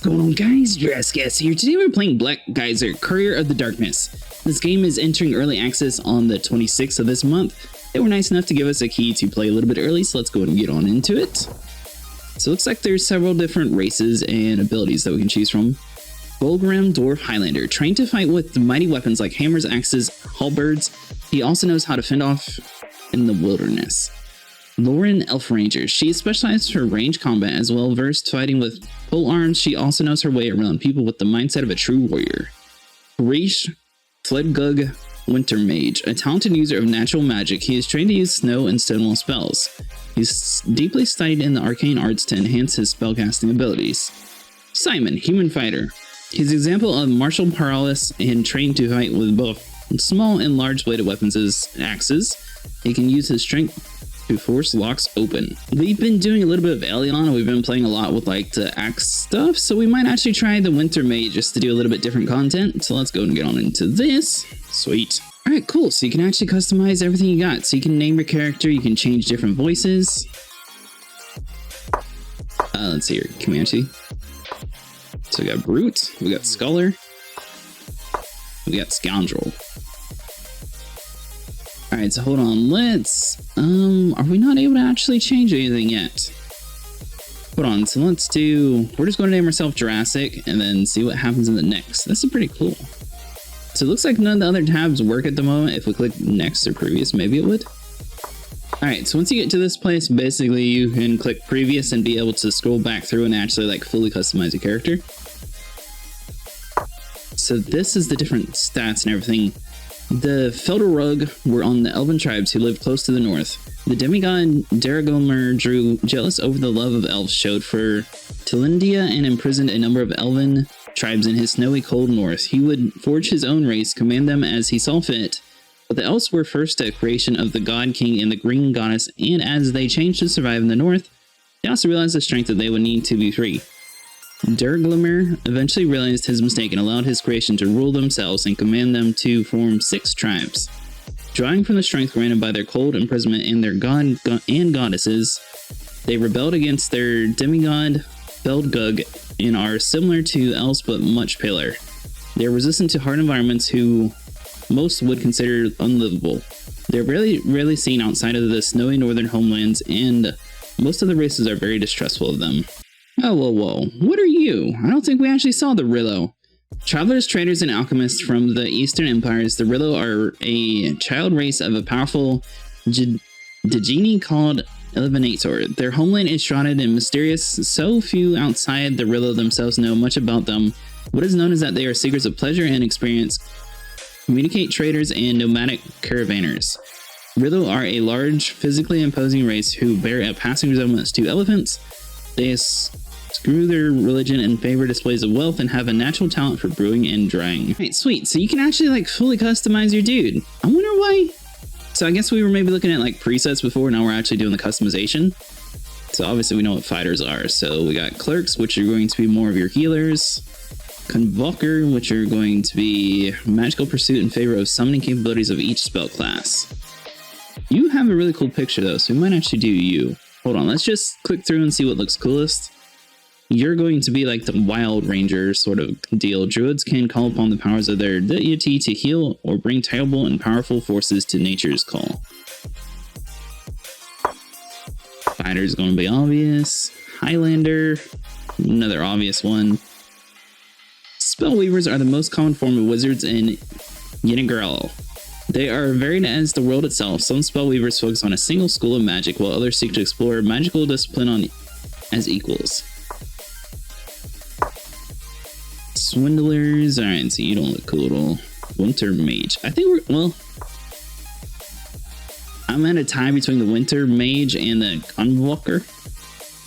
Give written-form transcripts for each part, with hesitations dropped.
going on, guys? Jurassic here. Today we're playing Black Geyser, Courier of the Darkness. This game is entering early access on the 26th of this month. They were nice enough to give us a key to play a little bit early, so let's go ahead and get on into it. So it looks like there's several different races and abilities that we can choose from. Bulgrim Dwarf Highlander, trained to fight with mighty weapons like hammers, axes, halberds. He also knows how to fend off in the wilderness. Lauren Elf Ranger, she is specialized for range combat as well versed fighting with pole arms. She also knows her way around people with the mindset of a true warrior. Reish Fledgug Winter Mage, a talented user of natural magic. He is trained to use snow and stonewall spells. He's deeply studied in the arcane arts to enhance his spellcasting abilities. Simon, Human Fighter. He's an example of martial prowess and trained to fight with both small and large bladed weapons as axes. He can use his strength to force locks open. We've been doing a little bit of Elion, and we've been playing a lot with like the axe stuff, so we might actually try the Winter Mage just to do a little bit different content. So let's go and get on into this. Sweet. Alright, cool. So you can actually customize everything you got. So you can name your character, you can change different voices. Let's see here. Can we actually... So we got Brute, we got Scholar, we got Scoundrel. Alright, so hold on, let's, are we not able to actually change anything yet? Hold on, so let's do, we're just going to name ourselves Jurassic and then see what happens in the next. This is pretty cool. So it looks like none of the other tabs work at the moment. If we click next or previous, maybe it would. Alright, so once you get to this place, basically you can click previous and be able to scroll back through and actually like fully customize your character. So this is the different stats and everything. The Felderug were on the elven tribes who lived close to the north. The demigod Daragomir drew jealous over the love of elves showed for Tilindia and imprisoned a number of elven tribes in his snowy cold north. He would forge his own race, command them as he saw fit. But the elves were first a creation of the god king and the green goddess, and as they changed to survive in the north, they also realized the strength that they would need to be free. Daragomir eventually realized his mistake and allowed his creation to rule themselves and command them to form 6 tribes. Drawing from the strength granted by their cold imprisonment and their god and goddesses, they rebelled against their demigod Beldgug and are similar to elves but much paler. They are resistant to hard environments who most would consider unlivable. They're rarely seen outside of the snowy northern homelands, and most of the races are very distrustful of them. Oh, whoa, what are you? I don't think we actually saw the Rillo. Travelers, traders, and alchemists from the Eastern Empires, the Rillo are a child race of a powerful Djinni called Elevenator. Their homeland is shrouded in mysterious, so few outside the Rillo themselves know much about them. What is known is that they are seekers of pleasure and experience, communicate traders, and nomadic caravanners. Rillo are a large, physically imposing race who bear a passing resemblance to elephants. They screw their religion and favor displays of wealth and have a natural talent for brewing and drying. Alright, sweet. So you can actually like fully customize your dude. I wonder why. So I guess we were maybe looking at like presets before. Now we're actually doing the customization. So obviously we know what fighters are. So we got clerks, which are going to be more of your healers. Convoker, which are going to be magical pursuit in favor of summoning capabilities of each spell class. You have a really cool picture though, so we might actually do you. Hold on, let's just click through and see what looks coolest. You're going to be like the wild ranger sort of deal. Druids can call upon the powers of their deity to heal or bring terrible and powerful forces to nature's call. Fighter's going to be obvious. Highlander, another obvious one. Spellweavers are the most common form of wizards in Yenigral. They are varied as the world itself. Some spellweavers focus on a single school of magic, while others seek to explore magical discipline as equals. Swindlers. Alright, so you don't look cool at all. Winter Mage. I think I'm at a tie between the Winter Mage and the Convoker.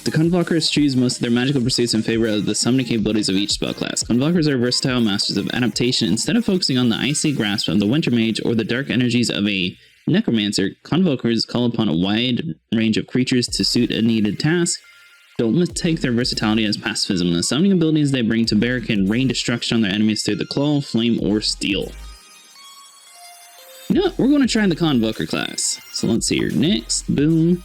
The Convokers choose most of their magical pursuits in favor of the summoning capabilities of each spell class. Convokers are versatile masters of adaptation. Instead of focusing on the icy grasp of the Winter Mage or the dark energies of a necromancer, Convokers call upon a wide range of creatures to suit a needed task. Don't mistake their versatility as pacifism. The summoning abilities they bring to bear can rain destruction on their enemies through the claw, flame, or steel. You know what? We're going to try the Convoker class. So let's see here. Next, boom.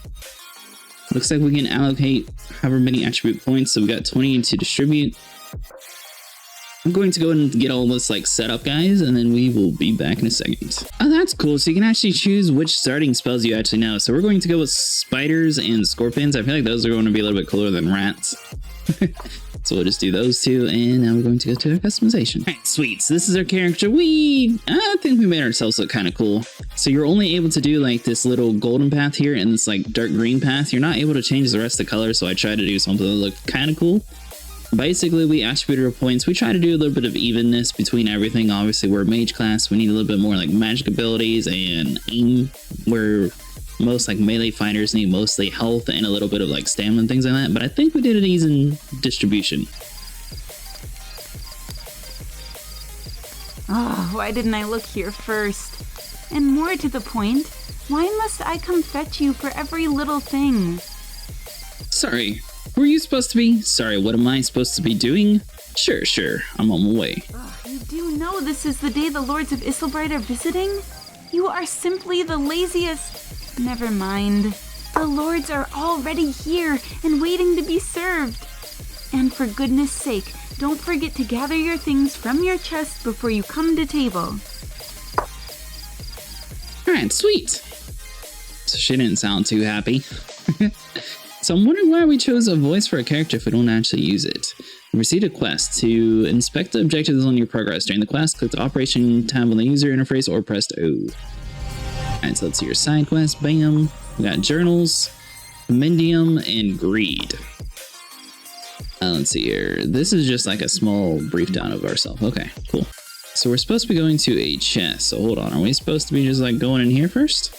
Looks like we can allocate however many attribute points. So we got 20 to distribute. I'm going to go and get all this like set up, guys, and then we will be back in a second. Oh, that's cool. So you can actually choose which starting spells you actually know. So we're going to go with spiders and scorpions. I feel like those are going to be a little bit cooler than rats. So we'll just do those two, and now we're going to go to our customization. All right, sweet. So this is our character. I think we made ourselves look kind of cool. So you're only able to do like this little golden path here and this like dark green path. You're not able to change the rest of the color, so I tried to do something that looked kind of cool. Basically, we attribute our points. We try to do a little bit of evenness between everything. Obviously, we're a mage class. We need a little bit more like magic abilities and aim, where most like melee fighters need mostly health and a little bit of like stamina and things like that. But I think we did an even distribution. Oh, why didn't I look here first? And more to the point, why must I come fetch you for every little thing? Sorry. Were you supposed to be? Sorry, what am I supposed to be doing? Sure, I'm on my way. You do know this is the day the Lords of Isilbright are visiting? You are simply the laziest. Never mind. The Lords are already here and waiting to be served. And for goodness sake, don't forget to gather your things from your chest before you come to table. Alright, sweet. So she didn't sound too happy. So I'm wondering why we chose a voice for a character if we don't actually use it. Receive a quest. To inspect the objectives on your progress during the quest, click the Operation tab on the user interface or press O. Alright, so let's see your side quest. Bam. We got journals, Mendium, and greed. Let's see here. This is just like a small brief down of ourselves. Okay, cool. So we're supposed to be going to a chest. So hold on. Are we supposed to be just like going in here first?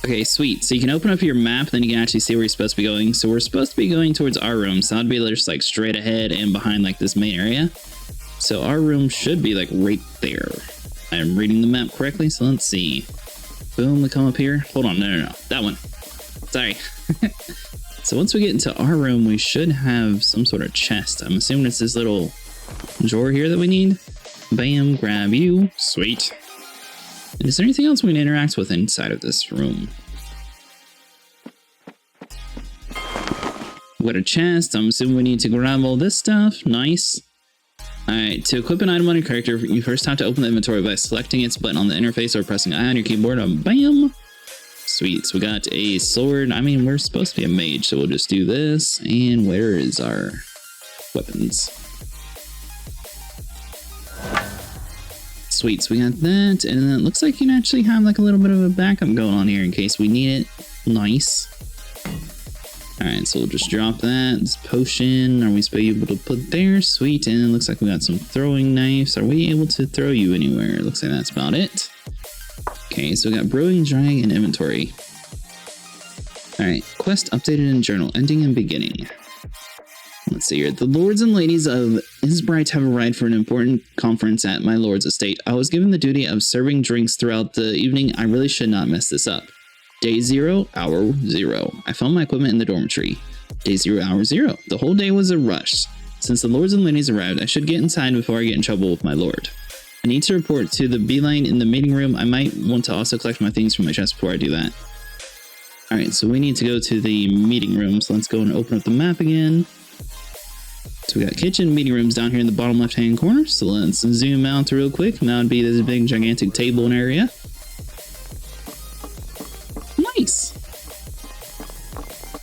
Okay, sweet. So you can open up your map, then you can actually see where you're supposed to be going. So we're supposed to be going towards our room. So that'd be just like straight ahead and behind like this main area. So our room should be like right there. I'm reading the map correctly, so let's see. Boom, we come up here. Hold on, no. That one. Sorry. So once we get into our room, we should have some sort of chest. I'm assuming it's this little drawer here that we need. Bam, grab you. Sweet. And is there anything else we can interact with inside of this room? We got a chest. I'm assuming we need to grab all this stuff. Nice. Alright, to equip an item on your character, you first have to open the inventory by selecting its button on the interface or pressing I on your keyboard. Bam! Sweet, so we got a sword. I mean, we're supposed to be a mage, so we'll just do this. And where is our weapons? Sweet, so we got that. And then it looks like you can actually have like a little bit of a backup going on here in case we need it. Nice. Alright, so we'll just drop that. This potion, are we supposed to be able to put there? Sweet, and it looks like we got some throwing knives. Are we able to throw you anywhere? Looks like that's about it. Okay, so we got brewing, drying, and inventory. Alright, quest updated in journal, ending and beginning. Let's see here. The lords and ladies of Icewind have arrived for an important conference at my lord's estate. I was given the duty of serving drinks throughout the evening. I really should not mess this up. Day 0, hour 0. I found my equipment in the dormitory. Day 0, hour 0. The whole day was a rush. Since the lords and ladies arrived, I should get inside before I get in trouble with my lord. I need to report to the beeline in the meeting room. I might want to also collect my things from my chest before I do that. Alright, so we need to go to the meeting room. So let's go and open up the map again. So we got kitchen, meeting rooms down here in the bottom left-hand corner. So let's zoom out real quick. Now it'd be this big, gigantic table and area. Nice.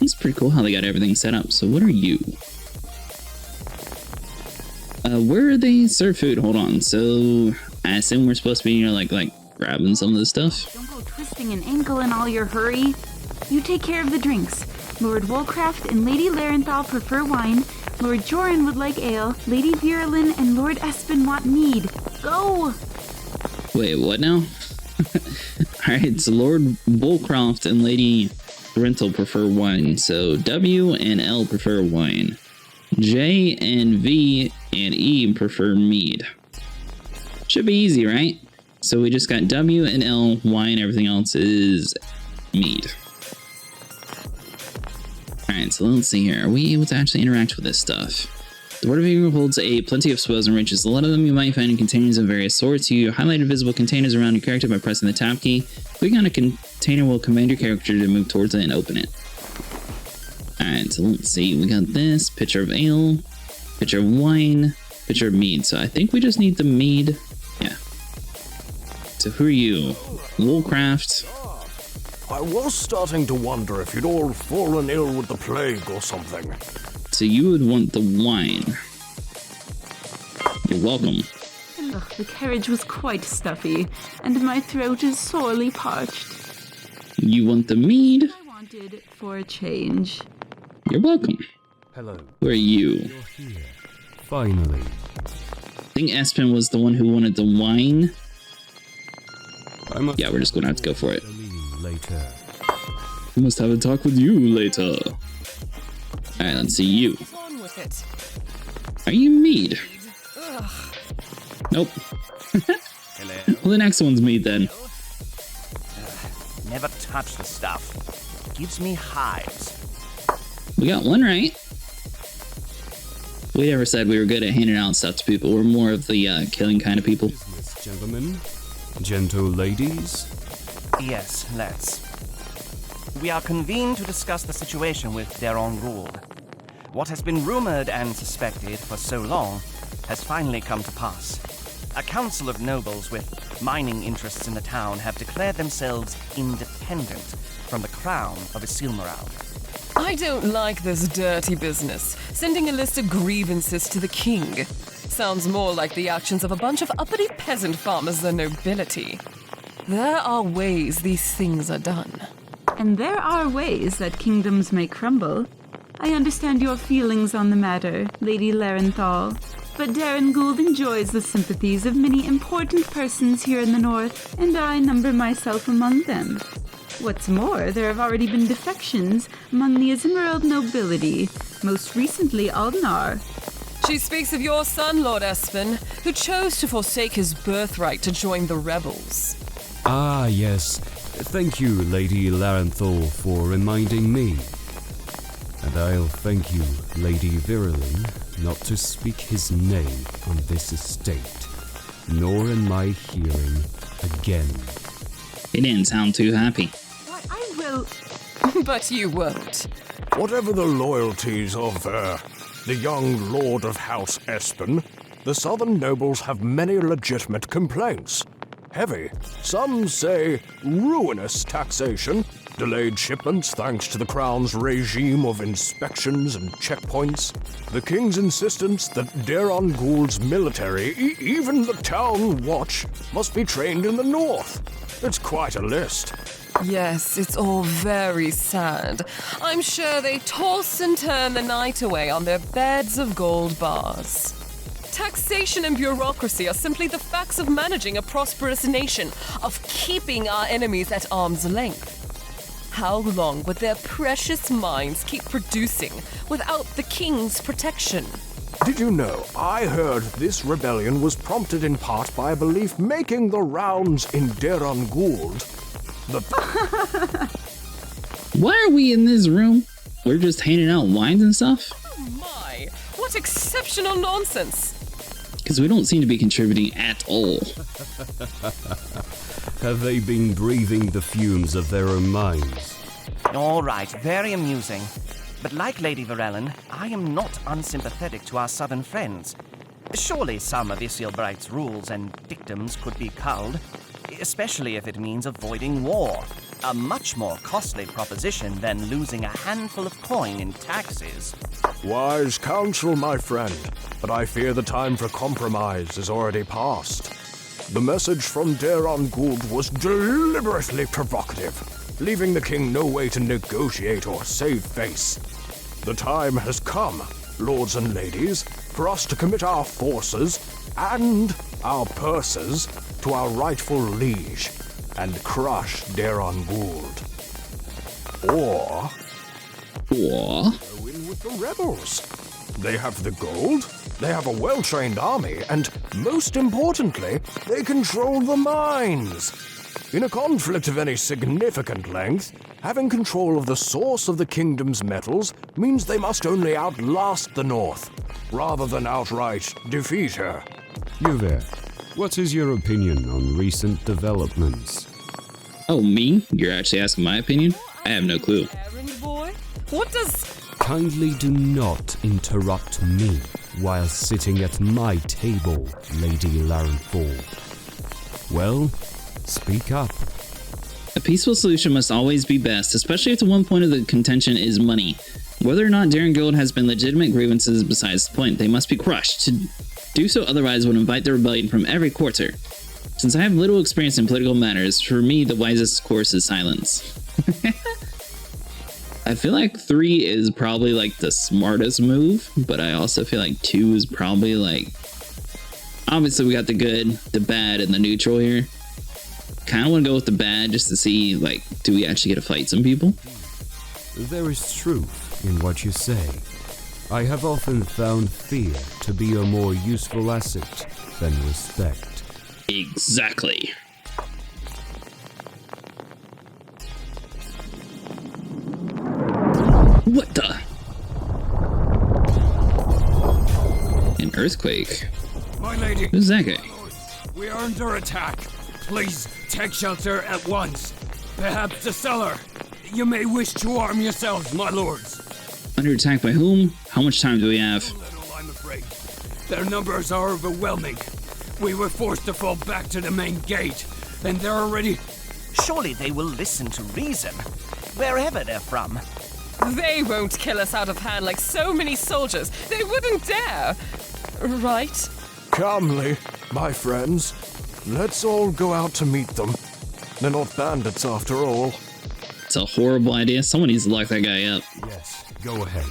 It's pretty cool how they got everything set up. So what are you? Where are they serve food? Hold on. So I assume we're supposed to be, you know, like grabbing some of this stuff. Don't go twisting an ankle in all your hurry. You take care of the drinks. Lord Woolcraft and Lady Larenthal prefer wine. Lord Joran would like ale. Lady Virulin and Lord Espen want mead. Go! Wait, what now? Alright, so Lord Woolcraft and Lady Larenthal prefer wine. So W and L prefer wine. J and V and E prefer mead. Should be easy, right? So we just got W and L, wine, everything else is mead. Alright, so let's see here. Are we able to actually interact with this stuff? The Word of Eagle holds plenty of spells and riches. A lot of them you might find in containers of various sorts. You highlight invisible containers around your character by pressing the tab key. Clicking on a container will command your character to move towards it and open it. Alright, so let's see. We got this pitcher of ale, pitcher of wine, pitcher of mead. So I think we just need the mead. Yeah. So who are you? Woolcraft. I was starting to wonder if you'd all fallen ill with the plague or something. So you would want the wine. You're welcome. Ugh, the carriage was quite stuffy, and my throat is sorely parched. You want the mead? I wanted for a change. You're welcome. Hello. Who are you? You're here. Finally. I think Espen was the one who wanted the wine. Yeah, we're just gonna have to go for it. Later. We must have a talk with you later. Alright, let's see you. On with it. Are you mead? Ugh. Nope. Hello. Well, the next one's mead then. Never touch the stuff. Gives me hives. We got one right. We never said we were good at handing out stuff to people. We're more of the killing kind of people. Business, gentlemen. Gentle ladies. Yes, let's. We are convened to discuss the situation with Daron Gould. What has been rumored and suspected for so long has finally come to pass. A council of nobles with mining interests in the town have declared themselves independent from the crown of Isilmaril. I don't like this dirty business. Sending a list of grievances to the king. Sounds more like the actions of a bunch of uppity peasant farmers than nobility. There are ways these things are done. And there are ways that kingdoms may crumble. I understand your feelings on the matter, Lady Larenthal, but Darren Gould enjoys the sympathies of many important persons here in the north, and I number myself among them. What's more, there have already been defections among the Isilmaril nobility, most recently Aldnar. She speaks of your son, Lord Espen, who chose to forsake his birthright to join the rebels. Ah, yes. Thank you, Lady Larenthal, for reminding me. And I'll thank you, Lady Virilyn, not to speak his name on this estate, nor in my hearing again. He didn't sound too happy. Why, I will... But you won't. Whatever the loyalties of, the young Lord of House Espen, the southern nobles have many legitimate complaints. Heavy, some say ruinous taxation, delayed shipments thanks to the Crown's regime of inspections and checkpoints, the King's insistence that Daron Gould's military, even the town watch, must be trained in the north. It's quite a list. Yes, it's all very sad. I'm sure they toss and turn the night away on their beds of gold bars. Taxation and bureaucracy are simply the facts of managing a prosperous nation, of keeping our enemies at arm's length. How long would their precious mines keep producing without the king's protection? Did you know, I heard this rebellion was prompted in part by a belief making the rounds in Daron Gould. Why are we in this room? We're just handing out wines and stuff? Oh my, what exceptional nonsense! Because we don't seem to be contributing at all. Have they been breathing the fumes of their own minds? All right, very amusing. But like Lady Virilyn, I am not unsympathetic to our southern friends. Surely some of Isilbright's rules and dictums could be culled, especially if it means avoiding war. A much more costly proposition than losing a handful of coin in taxes. Wise counsel, my friend, but I fear the time for compromise is already past. The message from Daron Gould was deliberately provocative, leaving the king no way to negotiate or save face. The time has come, lords and ladies, for us to commit our forces and our purses to our rightful liege and crush Daron Gould. Or go in with the rebels. They have the gold, they have a well-trained army, and most importantly, they control the mines. In a conflict of any significant length, having control of the source of the kingdom's metals means they must only outlast the North, rather than outright defeat her. You there. What is your opinion on recent developments? Oh, me? You're actually asking my opinion? I have no clue. Errand boy? What does Kindly do not interrupt me while sitting at my table, Lady Larenthal. Well, speak up. A peaceful solution must always be best, especially if the one point of the contention is money. Whether or not Darren Guild has been legitimate grievances besides the point, they must be crushed. To do so otherwise would invite the rebellion from every quarter. Since I have little experience in political matters, for me the wisest course is silence. I feel like 3 is probably like the smartest move, but I also feel like 2 is probably like... Obviously we got the good, the bad, and the neutral here. Kind of want to go with the bad just to see, like, do we actually get to fight some people? There is truth in what you say. I have often found fear to be a more useful asset than respect. Exactly. What the? An earthquake? My lady, Who's that guy? we are under attack. Please take shelter at once. Perhaps the cellar. You may wish to arm yourselves, my lords. Under attack by whom? How much time do we have? Little, I'm afraid. Their numbers are overwhelming. We were forced to fall back to the main gate, and they're already... Surely they will listen to reason, wherever they're from. They won't kill us out of hand like so many soldiers. They wouldn't dare. Right? Calmly, my friends. Let's all go out to meet them. They're not bandits after all. It's a horrible idea. Someone needs to lock that guy up. Yes, go ahead.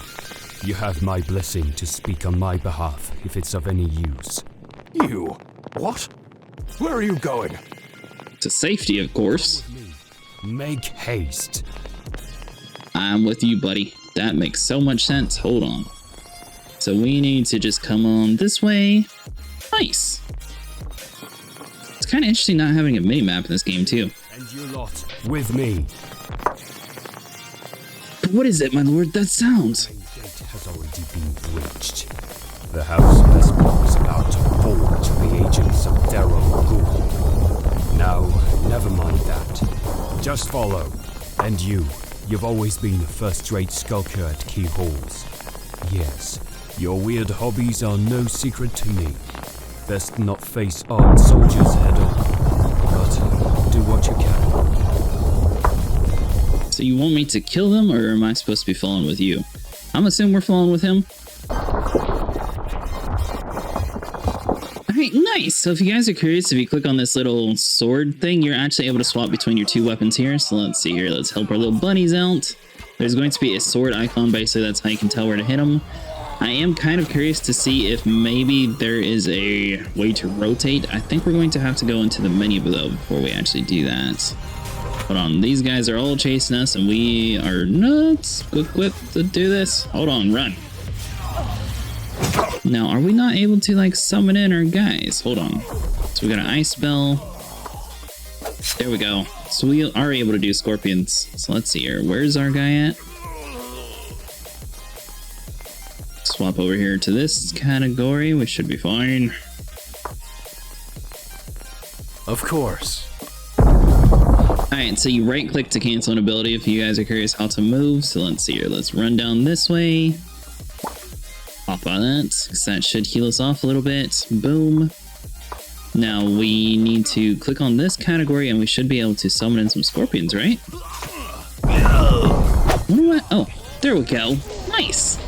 You have my blessing to speak on my behalf if it's of any use. You? What? Where are you going? To safety, of course. Make haste. I'm with you, buddy. That makes so much sense. Hold on. So we need to just come on this way. Nice. It's kind of interesting not having a mini-map in this game, too. And you lot, with me. But what is it, my lord? That sounds... The gate has already been breached. The House of Esper is about to fall to the agents of Darren Gould. Now, never mind that. Just follow. And you've always been a first-rate skulker at keyholes. Yes, your weird hobbies are no secret to me. Best not face armed soldiers head on, but do what you can. So you want me to kill them, or am I supposed to be following with you? I'm assuming we're following with him. Alright, nice! So if you guys are curious, if you click on this little sword thing, you're actually able to swap between your 2 weapons here. So let's see here, let's help our little bunnies out. There's going to be a sword icon, basically that's how you can tell where to hit them. I am kind of curious to see if maybe there is a way to rotate. I think we're going to have to go into the menu though before we actually do that. Hold on, these guys are all chasing us and we are not equipped to do this. Hold on, run. Now, are we not able to like summon in our guys? Hold on. So we got an ice spell. There we go. So we are able to do scorpions. So let's see here. Where's our guy at? Swap over here to this category, which should be fine. Of course. Alright, so you right click to cancel an ability if you guys are curious how to move. So let's see here. Let's run down this way. Pop on that, because that should heal us off a little bit. Boom. Now we need to click on this category and we should be able to summon in some scorpions, right? What? Oh, there we go. Nice.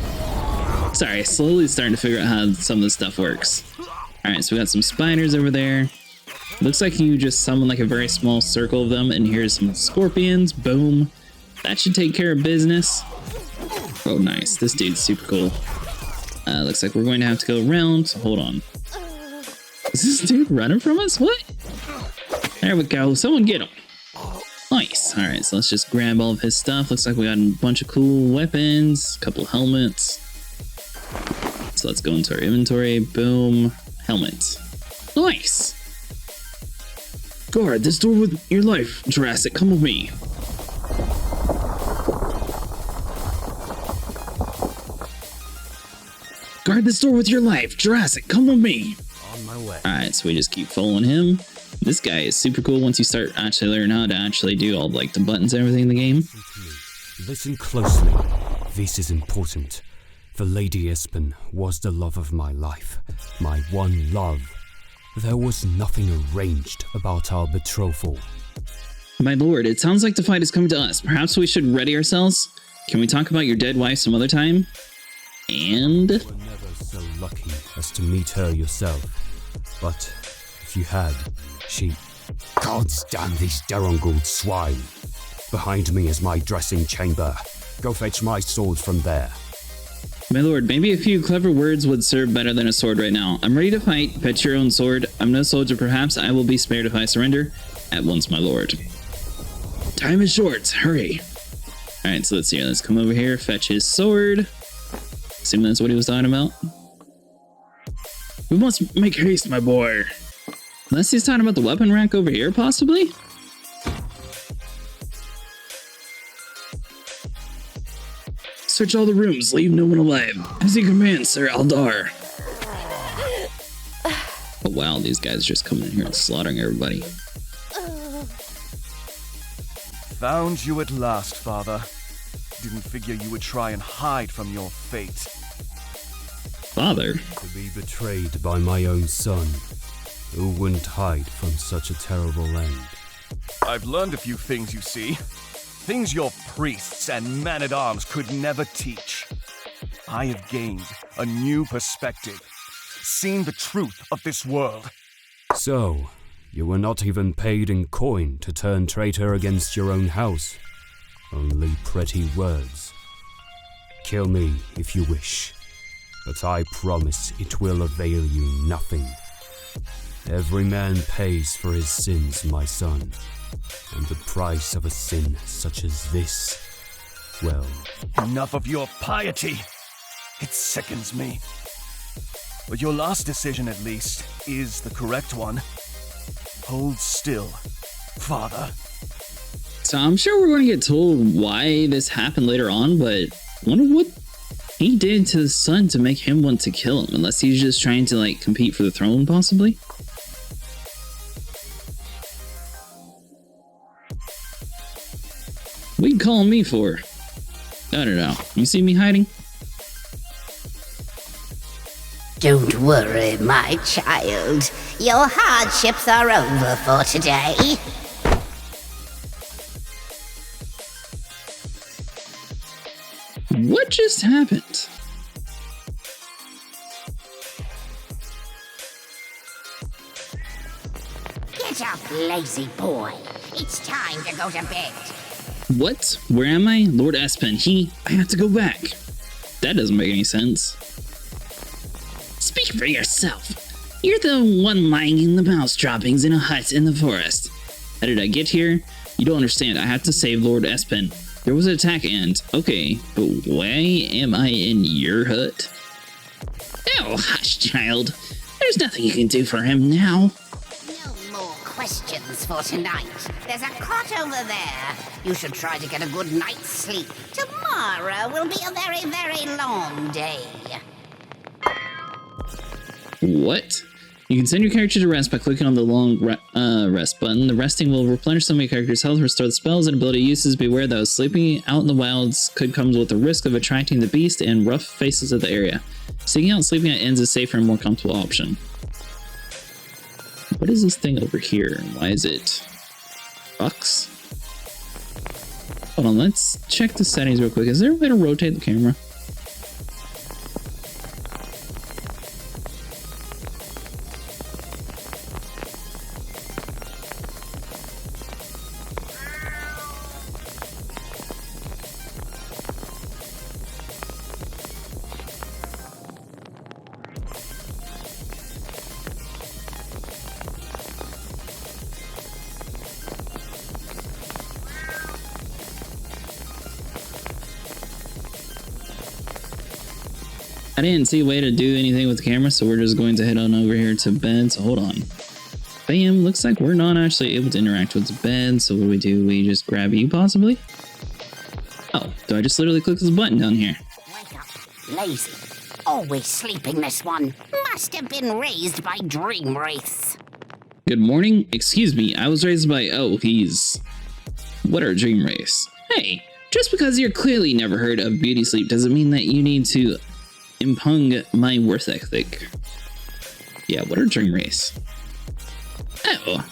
Sorry, slowly starting to figure out how some of this stuff works. Alright, so we got some spiders over there. Looks like you just summon like a very small circle of them, and here's some scorpions. Boom. That should take care of business. Oh, nice. This dude's super cool. Looks like we're going to have to go around. So hold on. Is this dude running from us? What? There we go. Someone get him. Nice. Alright, so let's just grab all of his stuff. Looks like we got a bunch of cool weapons, a couple helmets. So let's go into our inventory. Boom. Helmet. Nice. Guard this door with your life, Jurassic. Come with me. Guard this door with your life, Jurassic. Come with me. On my way. Alright, so we just keep following him. This guy is super cool once you start actually learning how to actually do all like the buttons and everything in the game. Listen closely. This is important, for Lady Espen was the love of my life, my one love. There was nothing arranged about our betrothal. My lord, it sounds like the fight is coming to us. Perhaps we should ready ourselves? Can we talk about your dead wife some other time? And... You were never so lucky as to meet her yourself. But if you had, she... Gods damn these Deronguld swine! Behind me is my dressing chamber. Go fetch my sword from there. My lord, maybe a few clever words would serve better than a sword right now. I'm ready to fight. Fetch your own sword. I'm no soldier, perhaps. I will be spared if I surrender. At once, my lord. Time is short. Hurry. Alright, so let's see here. Let's come over here, fetch his sword. Assume that's what he was talking about. We must make haste, my boy. Unless he's talking about the weapon rack over here, possibly? Search all the rooms, leave no one alive. As you command, Sir Aldar. Oh wow, these guys just coming in here and slaughtering everybody. Found you at last, Father. Didn't figure you would try and hide from your fate. Father? To be betrayed by my own son. Who wouldn't hide from such a terrible end? I've learned a few things, you see. Things your priests and men-at-arms could never teach. I have gained a new perspective, seen the truth of this world. So, you were not even paid in coin to turn traitor against your own house. Only pretty words. Kill me if you wish, but I promise it will avail you nothing. Every man pays for his sins, my son. And the price of a sin such as this, well... Enough of your piety! It sickens me. But your last decision, at least, is the correct one. Hold still, Father. So I'm sure we're going to get told why this happened later on, but I wonder what he did to his son to make him want to kill him, unless he's just trying to, like, compete for the throne, possibly? What are you calling me for? I don't know. You see me hiding? Don't worry, my child. Your hardships are over for today. What just happened? Get up, lazy boy. It's time to go to bed. What? Where am I? Lord Espen, I have to go back. That doesn't make any sense. Speak for yourself. You're the one lying in the mouse droppings in a hut in the forest. How did I get here? You don't understand. I have to save Lord Espen. There was an attack and... Okay, but why am I in your hut? Oh, hush, child. There's nothing you can do for him now. No more questions for tonight. There's a cot over there. You should try to get a good night's sleep. Tomorrow will be a very, very long day. What? You can send your character to rest by clicking on the long rest button. The resting will replenish some of your character's health, restore the spells and ability uses. Beware that sleeping out in the wilds could come with the risk of attracting the beast and rough faces of the area. Seeking out sleeping at inns is a safer and more comfortable option. What is this thing over here? Why is it bucks? Hold on, let's check the settings real quick. Is there a way to rotate the camera? I didn't see a way to do anything with the camera, so we're just going to head on over here to bed. So hold on. Bam, looks like we're not actually able to interact with the bed. So what do? We just grab you, possibly? Oh, do I just literally click this button down here? Wake up, lazy. Always sleeping, this one. Must have been raised by dream wraiths. Good morning. Excuse me, I was raised by... Oh, he's... What are dream wraiths? Hey, Just because you're clearly never heard of beauty sleep doesn't mean that you need to impugn my worth ethic. Yeah, what are dream race? Oh,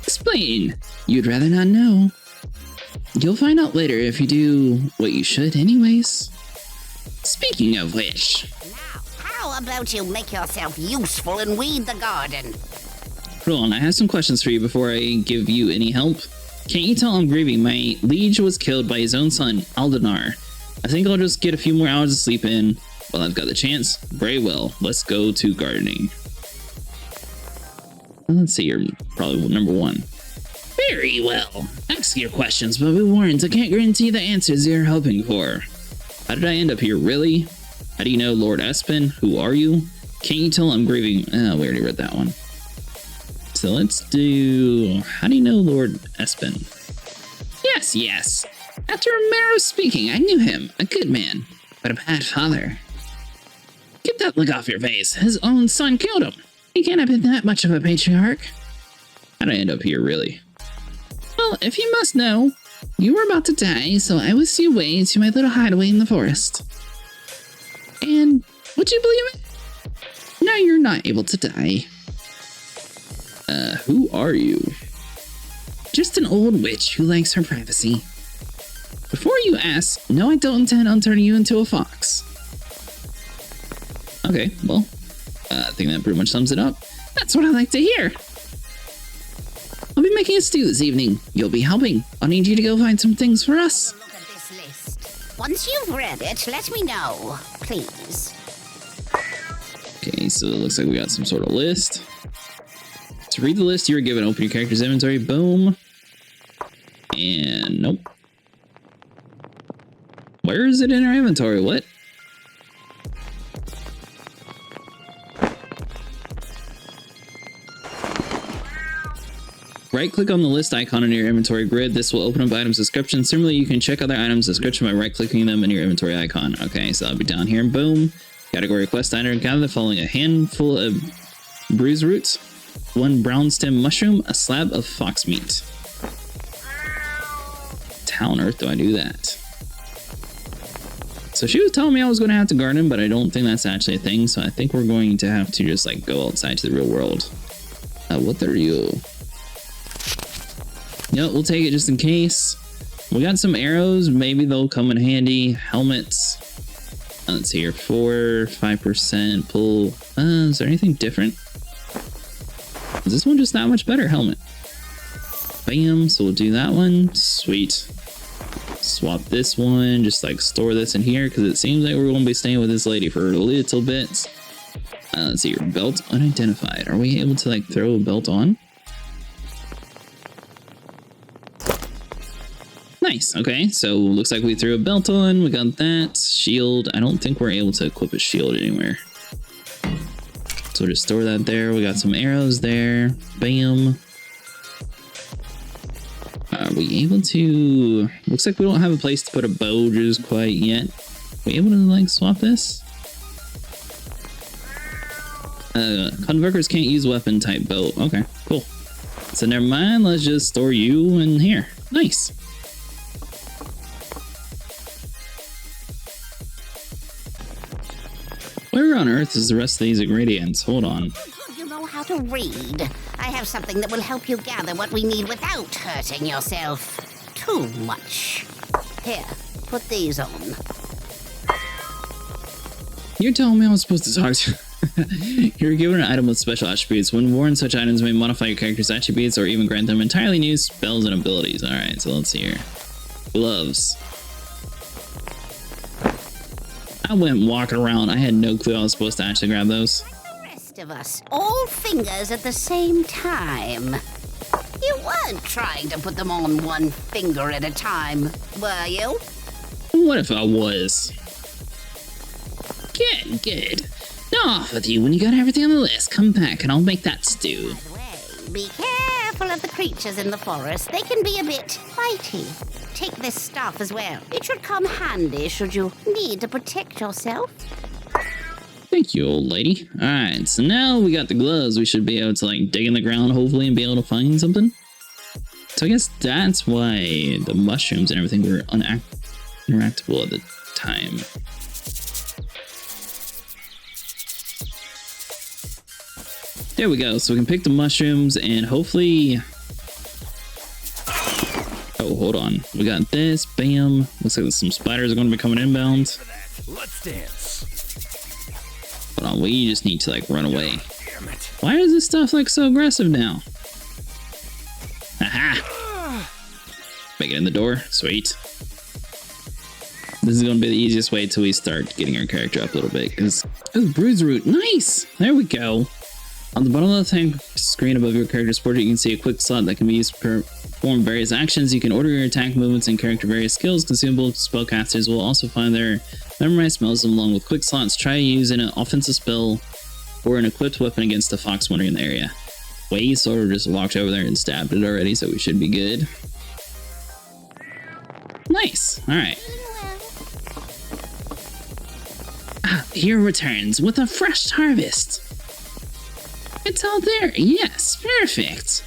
explain. You'd rather not know. You'll find out later if you do what you should anyways. Speaking of which... Now, how about you make yourself useful and weed the garden? Hold on, I have some questions for you before I give you any help. Can't you tell I'm grieving? My liege was killed by his own son, Aldenar. I think I'll just get a few more hours of sleep in while I've got the chance. Very well, let's go to gardening. Let's see, you're probably number 1. Very well. Ask your questions, but be warned, I can't guarantee the answers you're hoping for. How did I end up here, really? How do you know Lord Espen? Who are you? Can't you tell I'm grieving? Oh, we already read that one. So let's do... How do you know Lord Espen? Yes. After a marrow speaking, I knew him. A good man, but a bad father. Get that look off your face. His own son killed him. He can't have been that much of a patriarch. How did I end up here, really? Well, if you must know, you were about to die, so I whisked you away to my little hideaway in the forest. And would you believe it? Now you're not able to die. Who are you? Just an old witch who likes her privacy. Before you ask, no, I don't intend on turning you into a fox. Okay, well, I think that pretty much sums it up. That's what I like to hear. I'll be making a stew this evening. You'll be helping. I'll need you to go find some things for us. Look at this list. Once you've read it, let me know, please. Okay, so it looks like we got some sort of list. To read the list you were given, open your character's inventory. Boom. And nope. Where is it in our inventory? What? Right-click on the list icon in your inventory grid. This will open up items description. Similarly, you can check other items description by right-clicking them in your inventory icon. Okay, so that'll be down here. Boom. Category quest item. Gather the following: a handful of bruise roots, 1 brown stem mushroom, a slab of fox meat. How on earth do I do that? So she was telling me I was going to have to garden, but I don't think that's actually a thing. So I think we're going to have to just like go outside to the real world. What are you? No, we'll take it just in case. We got some arrows. Maybe they'll come in handy. Helmets. Let's see here. 5% pull. Is there anything different? Is this one just that much better? Helmet. Bam. So we'll do that one. Sweet. Swap this one. Just like store this in here because it seems like we're going to be staying with this lady for a little bit. Let's see your belt unidentified. Are we able to like throw a belt on? Nice. Okay, so looks like we threw a belt on. We got that shield. I don't think we're able to equip a shield anywhere. So just store that there. We got some arrows there. Bam. Are we able to... Looks like we don't have a place to put a bow just quite yet. Are we able to like swap this? Convokers can't use weapon type bow. Okay, cool. So never mind. Let's just store you in here. Nice. Where on earth is the rest of these ingredients? Hold on. You know how to read. I have something that will help you gather what we need without hurting yourself too much. Here, put these on. You're telling me I was supposed to talk to you. You're given an item with special attributes. When worn, such items may modify your character's attributes or even grant them entirely new spells and abilities. Alright, so let's see here. Gloves. I went walking around. I had no clue I was supposed to actually grab those. The rest of us, all fingers at the same time. You weren't trying to put them on one finger at a time, were you? What if I was? Good. Now off with you. When you got everything on the list, come back and I'll make that stew. By the way, be careful of the creatures in the forest. They can be a bit fighty. Take this stuff as well. It should come handy should you need to protect yourself. Thank you, old lady. Alright, so now we got the gloves. We should be able to like dig in the ground hopefully and be able to find something. So I guess that's why the mushrooms and everything were interactable at the time. There we go. So we can pick the mushrooms and hopefully... Oh, hold on. We got this. Bam. Looks like some spiders are going to be coming inbound. Let's dance. Hold on. We just need to like run away. Damn it. Why is this stuff like so aggressive now? Aha! Make it in the door. Sweet. This is going to be the easiest way till we start getting our character up a little bit. Because, oh, Bruise Root. Nice! There we go. On the bottom of the left-hand screen above your character's portrait, you can see a quick slot that can be used to perform various actions. You can order your attack movements and character various skills. Consumable spellcasters will also find their memorized spells along with quick slots. Try using an offensive spell or an equipped weapon against a fox wandering in the area. We sort of just walked over there and stabbed it already, so we should be good. Nice. All right. Here returns with a fresh harvest. It's all there. Yes, perfect.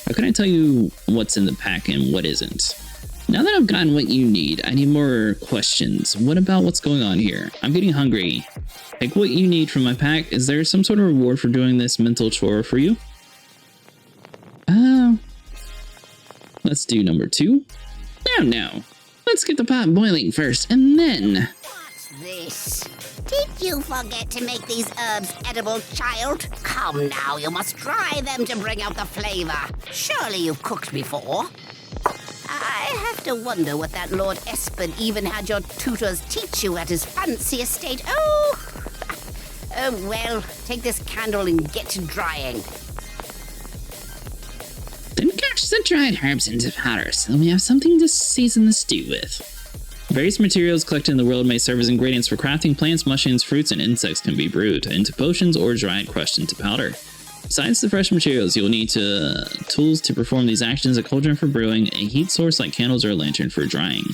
How can I tell you what's in the pack and what isn't? Now that I've gotten what you need, I need more questions. What about what's going on here? I'm getting hungry. Like what you need from my pack. Is there some sort of reward for doing this mental chore for you? Let's do number 2. No. Let's get the pot boiling first, and then... What's this? Did you forget to make these herbs edible, child? Come now, you must dry them to bring out the flavor. Surely you've cooked before. I have to wonder what that Lord Espen even had your tutors teach you at his fancy estate. Oh, well, take this candle and get to drying. Then crush the dried herbs into powder so we have something to season the stew with. Various materials collected in the world may serve as ingredients for crafting. Plants, mushrooms, fruits, and insects can be brewed into potions or dried, crushed into powder. Besides the fresh materials, you'll need tools to perform these actions: a cauldron for brewing, a heat source like candles, or a lantern for drying.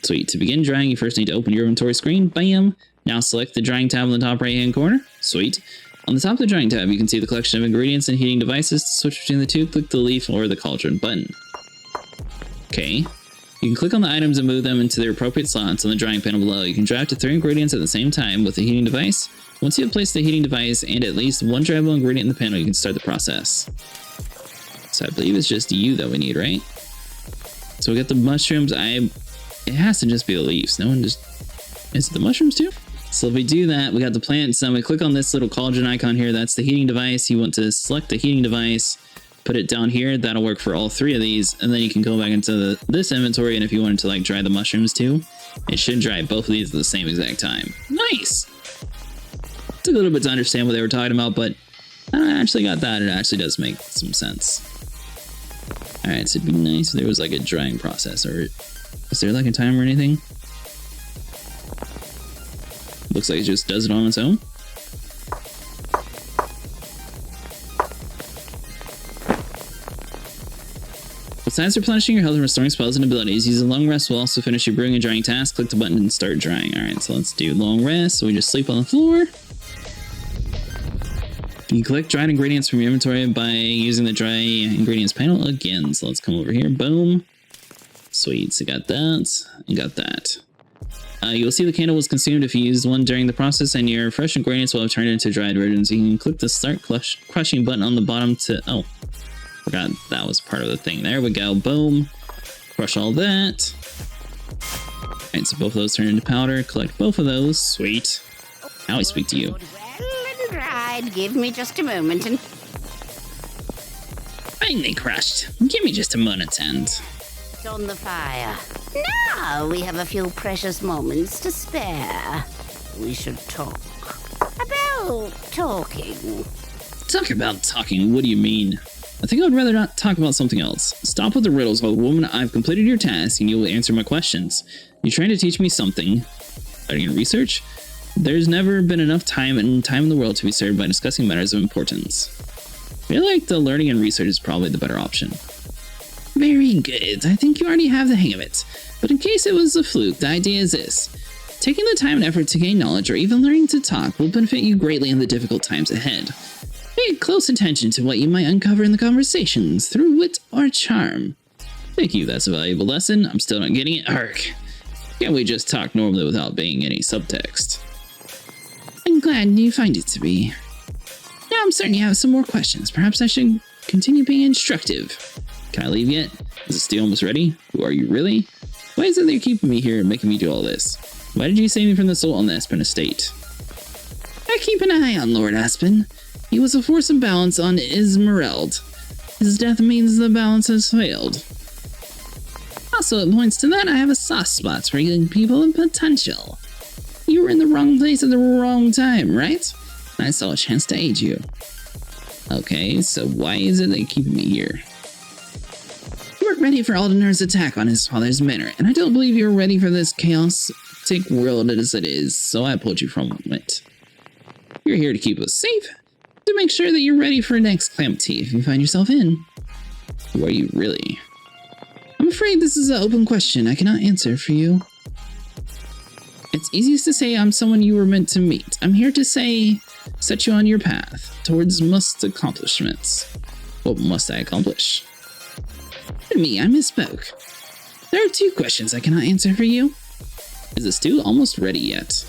Sweet. To begin drying, you first need to open your inventory screen. Bam! Now select the drying tab in the top right-hand corner. Sweet. On the top of the drying tab, you can see the collection of ingredients and heating devices. To switch between the two, click the leaf or the cauldron button. Okay. You can click on the items and move them into their appropriate slots on the drying panel below. You can dry up to 3 ingredients at the same time with the heating device. Once you have placed the heating device and at least one dryable ingredient in the panel, you can start the process. So I believe it's just you that we need, right? So we got the mushrooms. It has to just be the leaves. No one just... Is it the mushrooms too? So if we do that, we got the plants. Now we click on this little cauldron icon here. That's the heating device. You want to select the heating device, put it down here. That'll work for all 3 of these. And then you can go back into this inventory. And if you wanted to like dry the mushrooms too, it should dry both of these at the same exact time. Nice. Took a little bit to understand what they were talking about, but I actually got that. It actually does make some sense. All right, so it'd be nice if there was like a drying process, or is there like a timer or anything? Looks like it just does it on its own. Besides replenishing your health and restoring spells and abilities, using a long rest will also finish your brewing and drying task. Click the button and start drying. Alright, so let's do long rest. So we just sleep on the floor. You collect dried ingredients from your inventory by using the dry ingredients panel again. So let's come over here. Boom. Sweet. So got that. And got that. You'll see the candle was consumed if you used one during the process, and your fresh ingredients will have turned into dried versions. You can click the start crushing button on the bottom to... Oh, forgot that was part of the thing. There we go. Boom. Crush all that. Alright, so both of those turn into powder. Collect both of those. Sweet. Now I speak to you. Well and dried. Give me just a moment and... Finally crushed. Give me just a moment's end. It's on the fire. Now we have a few precious moments to spare. We should talk. About talking. Talk about talking? What do you mean? I think I'd rather not talk about something else. Stop with the riddles, old woman. I've completed your task and you will answer my questions. You're trying to teach me something. Learning and research? There's never been enough time in the world to be served by discussing matters of importance. I feel like the learning and research is probably the better option. Very good. I think you already have the hang of it. But in case it was a fluke, the idea is this. Taking the time and effort to gain knowledge or even learning to talk will benefit you greatly in the difficult times ahead. Pay close attention to what you might uncover in the conversations through wit or charm. Thank you, that's a valuable lesson. I'm still not getting it. Ark. Can't we just talk normally without being any subtext? I'm glad you find it to be. Now I'm certain you have some more questions. Perhaps I should continue being instructive. Can I leave yet? Is the stew almost ready? Who are you really? Why is it that you're keeping me here and making me do all this? Why did you save me from the assault on the Aspen estate? I keep an eye on Lord Aspen. He was a force of balance on Ismerald. His death means the balance has failed. Also, it points to that I have a soft spot for young people and potential. You were in the wrong place at the wrong time, right? I saw a chance to aid you. Okay, so why is it that you're keeping me here? You weren't ready for Aldenar's attack on his father's manor, and I don't believe you're ready for this chaotic world as it is, so I pulled you from it. You're here to keep us safe, to make sure that you're ready for next calamity if you find yourself in. Who are you really? I'm afraid this is an open question I cannot answer for you. It's easiest to say I'm someone you were meant to meet. I'm here to set you on your path towards must accomplishments. What must I accomplish? To me, I misspoke. There are 2 questions I cannot answer for you. Is the stew almost ready yet?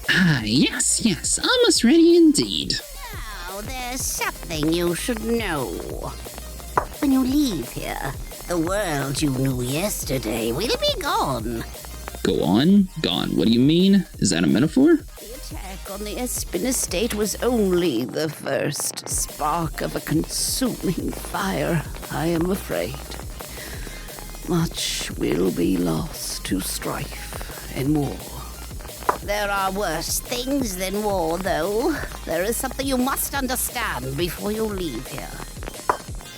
Ah, yes, almost ready indeed. Now, there's something you should know. When you leave here, the world you knew yesterday will be gone. Go on? Gone. What do you mean? Is that a metaphor? The attack on the Aspen estate was only the first spark of a consuming fire, I am afraid. Much will be lost to strife and war. There are worse things than war, though. There is something you must understand before you leave here.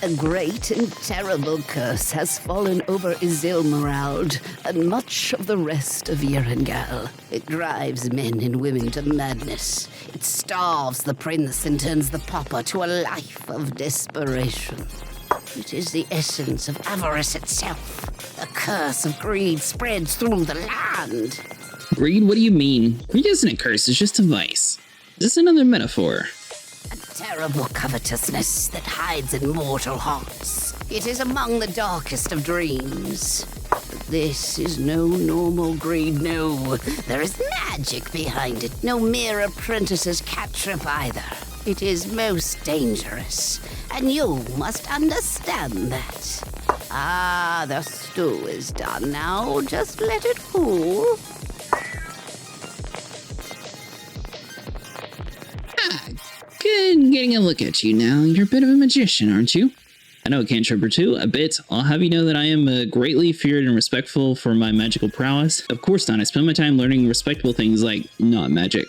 A great and terrible curse has fallen over Isilmarald and much of the rest of Yerengel. It drives men and women to madness. It starves the prince and turns the pauper to a life of desperation. It is the essence of avarice itself. The curse of greed spreads through the land. Greed? What do you mean? Greed isn't a curse, it's just a vice. Is this another metaphor? A terrible covetousness that hides in mortal hearts. It is among the darkest of dreams. But this is no normal greed, no. There is magic behind it. No mere apprentice's cantrip either. It is most dangerous, and you must understand that. Ah, the stew is done now. Just let it cool. Good getting a look at you now. You're a bit of a magician, aren't you? I know a cantrip or 2, a bit. I'll have you know that I am greatly feared and respectful for my magical prowess. Of course not. I spend my time learning respectable things like not magic.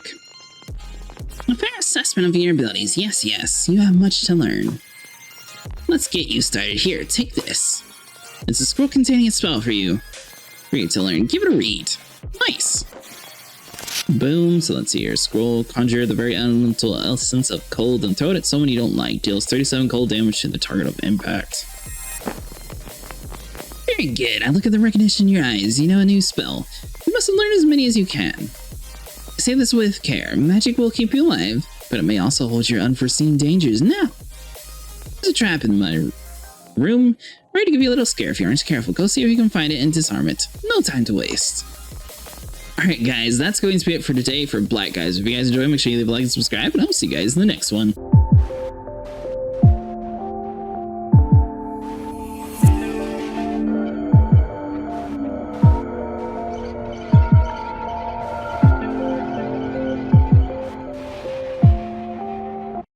A fair assessment of your abilities. Yes. You have much to learn. Let's get you started. Here, take this. It's a scroll containing a spell for you. For you to learn. Give it a read. Nice. Boom, so let's see here. Scroll, conjure the very elemental essence of cold and throw it at someone you don't like. Deals 37 cold damage to the target of impact. Very good. I look at the recognition in your eyes. You know a new spell. You must have learned as many as you can. Say this with care. Magic will keep you alive, but it may also hold your unforeseen dangers. Now, there's a trap in my room, ready to give you a little scare if you aren't careful. Go see if you can find it and disarm it. No time to waste. Alright guys, that's going to be it for today for Black Geyser. If you guys enjoyed, make sure you leave a like and subscribe, and I'll see you guys in the next one.